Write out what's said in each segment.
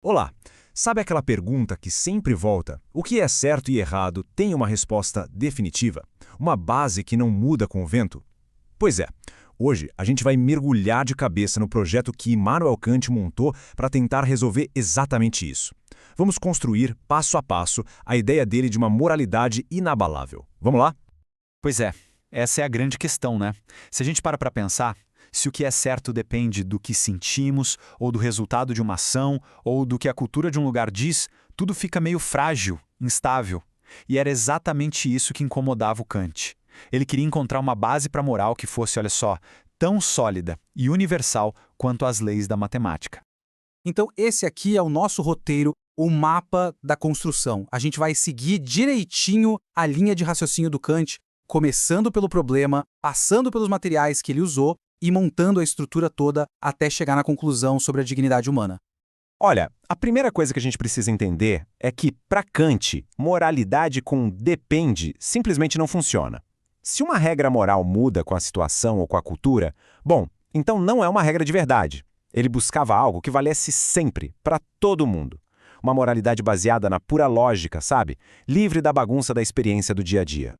Olá! Sabe aquela pergunta que sempre volta? O que é certo e errado tem uma resposta definitiva? Uma base que não muda com o vento? Pois é, hoje a gente vai mergulhar de cabeça no projeto que Immanuel Kant montou para tentar resolver exatamente isso. Vamos construir, passo a passo, a ideia dele de uma moralidade inabalável. Vamos lá? Pois é, essa é a grande questão, né? Se a gente para pensar, se o que é certo depende do que sentimos, ou do resultado de uma ação, ou do que a cultura de um lugar diz, tudo fica meio frágil, instável. E era exatamente isso que incomodava o Kant. Ele queria encontrar uma base para a moral que fosse, olha só, tão sólida e universal quanto as leis da matemática. Então, esse aqui é o nosso roteiro, o mapa da construção. A gente vai seguir direitinho a linha de raciocínio do Kant, começando pelo problema, passando pelos materiais que ele usou e montando a estrutura toda até chegar na conclusão sobre a dignidade humana. Olha, a primeira coisa que a gente precisa entender é que, para Kant, moralidade com depende simplesmente não funciona. Se uma regra moral muda com a situação ou com a cultura, bom, então não é uma regra de verdade. Ele buscava algo que valesse sempre, para todo mundo. Uma moralidade baseada na pura lógica, sabe? Livre da bagunça da experiência do dia a dia.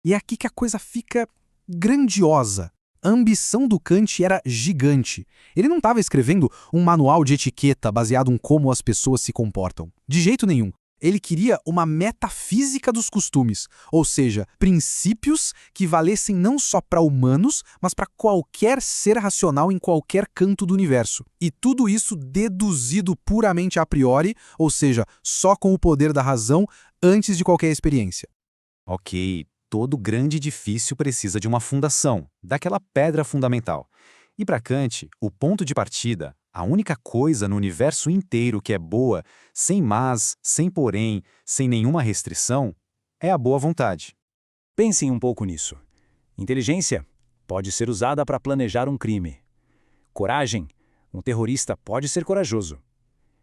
E é aqui que a coisa fica grandiosa. A ambição do Kant era gigante. Ele não estava escrevendo um manual de etiqueta baseado em como as pessoas se comportam. De jeito nenhum. Ele queria uma metafísica dos costumes, ou seja, princípios que valessem não só para humanos, mas para qualquer ser racional em qualquer canto do universo. E tudo isso deduzido puramente a priori, ou seja, só com o poder da razão antes de qualquer experiência. Ok, todo grande edifício precisa de uma fundação, daquela pedra fundamental. E para Kant, o ponto de partida, a única coisa no universo inteiro que é boa, sem mas, sem porém, sem nenhuma restrição, é a boa vontade. Pensem um pouco nisso. Inteligência pode ser usada para planejar um crime. Coragem, um terrorista pode ser corajoso.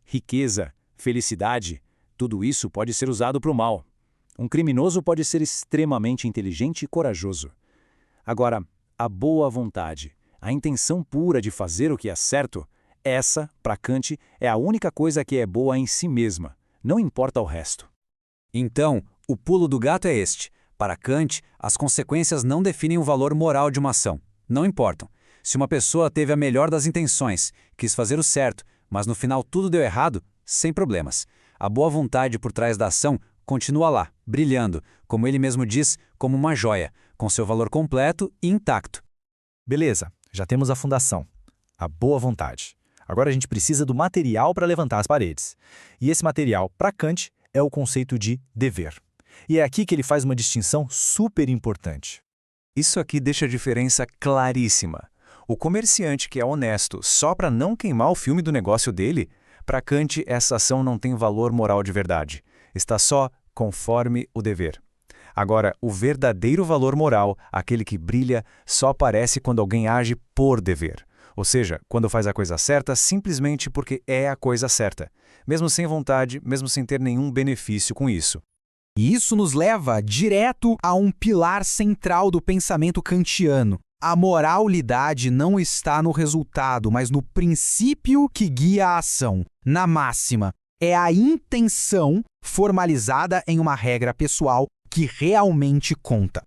Riqueza, felicidade, tudo isso pode ser usado para o mal. Um criminoso pode ser extremamente inteligente e corajoso. Agora, a boa vontade, a intenção pura de fazer o que é certo, essa, para Kant, é a única coisa que é boa em si mesma, não importa o resto. Então, o pulo do gato é este. Para Kant, as consequências não definem o valor moral de uma ação. Não importam. Se uma pessoa teve a melhor das intenções, quis fazer o certo, mas no final tudo deu errado, sem problemas. A boa vontade por trás da ação continua lá, brilhando, como ele mesmo diz, como uma joia, com seu valor completo e intacto. Beleza, já temos a fundação, a boa vontade. Agora a gente precisa do material para levantar as paredes. E esse material, para Kant, é o conceito de dever. E é aqui que ele faz uma distinção super importante. Isso aqui deixa a diferença claríssima. O comerciante que é honesto só para não queimar o filme do negócio dele, para Kant essa ação não tem valor moral de verdade. Está só conforme o dever. Agora, o verdadeiro valor moral, aquele que brilha, só aparece quando alguém age por dever. Ou seja, quando faz a coisa certa simplesmente porque é a coisa certa, mesmo sem vontade, mesmo sem ter nenhum benefício com isso. E isso nos leva direto a um pilar central do pensamento kantiano. A moralidade não está no resultado, mas no princípio que guia a ação, na máxima. É a intenção formalizada em uma regra pessoal que realmente conta.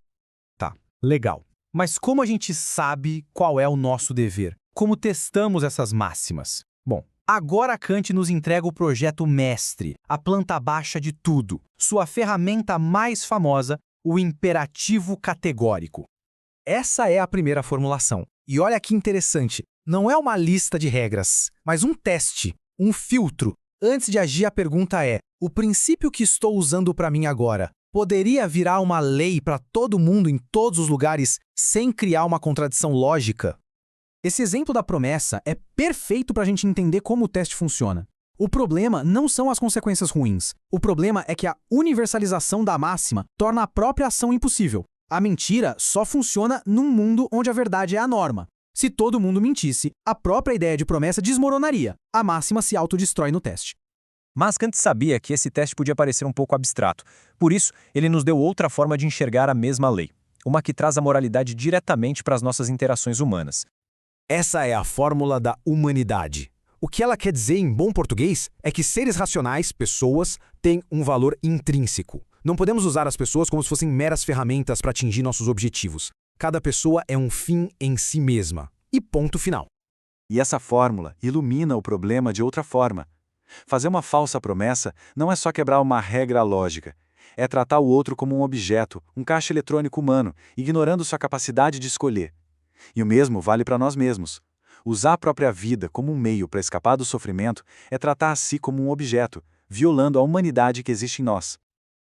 Tá, legal. Mas como a gente sabe qual é o nosso dever? Como testamos essas máximas? Bom, agora Kant nos entrega o projeto mestre, a planta baixa de tudo, sua ferramenta mais famosa, o imperativo categórico. Essa é a primeira formulação. E olha que interessante, não é uma lista de regras, mas um teste, um filtro. Antes de agir, a pergunta é: o princípio que estou usando para mim agora poderia virar uma lei para todo mundo em todos os lugares sem criar uma contradição lógica? Esse exemplo da promessa é perfeito para a gente entender como o teste funciona. O problema não são as consequências ruins. O problema é que a universalização da máxima torna a própria ação impossível. A mentira só funciona num mundo onde a verdade é a norma. Se todo mundo mentisse, a própria ideia de promessa desmoronaria. A máxima se autodestrói no teste. Mas Kant sabia que esse teste podia parecer um pouco abstrato. Por isso, ele nos deu outra forma de enxergar a mesma lei. Uma que traz a moralidade diretamente para as nossas interações humanas. Essa é a fórmula da humanidade. O que ela quer dizer em bom português é que seres racionais, pessoas, têm um valor intrínseco. Não podemos usar as pessoas como se fossem meras ferramentas para atingir nossos objetivos. Cada pessoa é um fim em si mesma. E ponto final. E essa fórmula ilumina o problema de outra forma. Fazer uma falsa promessa não é só quebrar uma regra lógica. É tratar o outro como um objeto, um caixa eletrônico humano, ignorando sua capacidade de escolher. E o mesmo vale para nós mesmos. Usar a própria vida como um meio para escapar do sofrimento é tratar a si como um objeto, violando a humanidade que existe em nós.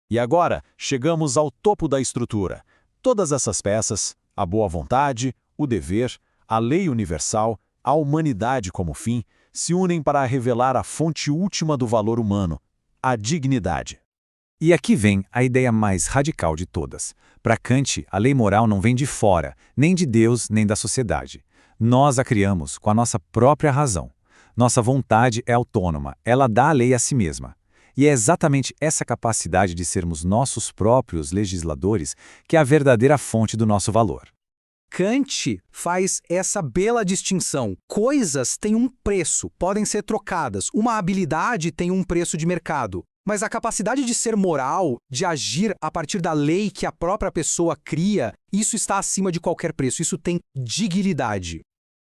E agora, chegamos ao topo da estrutura. Todas essas peças, a boa vontade, o dever, a lei universal, a humanidade como fim, se unem para revelar a fonte última do valor humano, a dignidade. E aqui vem a ideia mais radical de todas. Para Kant, a lei moral não vem de fora, nem de Deus, nem da sociedade. Nós a criamos com a nossa própria razão. Nossa vontade é autônoma, ela dá a lei a si mesma. E é exatamente essa capacidade de sermos nossos próprios legisladores que é a verdadeira fonte do nosso valor. Kant faz essa bela distinção. Coisas têm um preço, podem ser trocadas. Uma habilidade tem um preço de mercado. Mas a capacidade de ser moral, de agir a partir da lei que a própria pessoa cria, isso está acima de qualquer preço. Isso tem dignidade.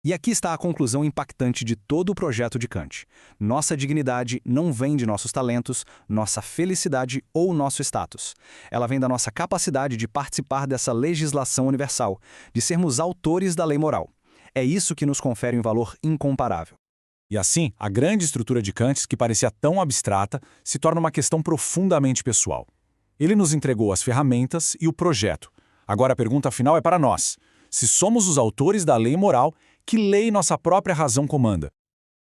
E aqui está a conclusão impactante de todo o projeto de Kant. Nossa dignidade não vem de nossos talentos, nossa felicidade ou nosso status. Ela vem da nossa capacidade de participar dessa legislação universal, de sermos autores da lei moral. É isso que nos confere um valor incomparável. E assim, a grande estrutura de Kant, que parecia tão abstrata, se torna uma questão profundamente pessoal. Ele nos entregou as ferramentas e o projeto. Agora a pergunta final é para nós. Se somos os autores da lei moral, que lei nossa própria razão comanda?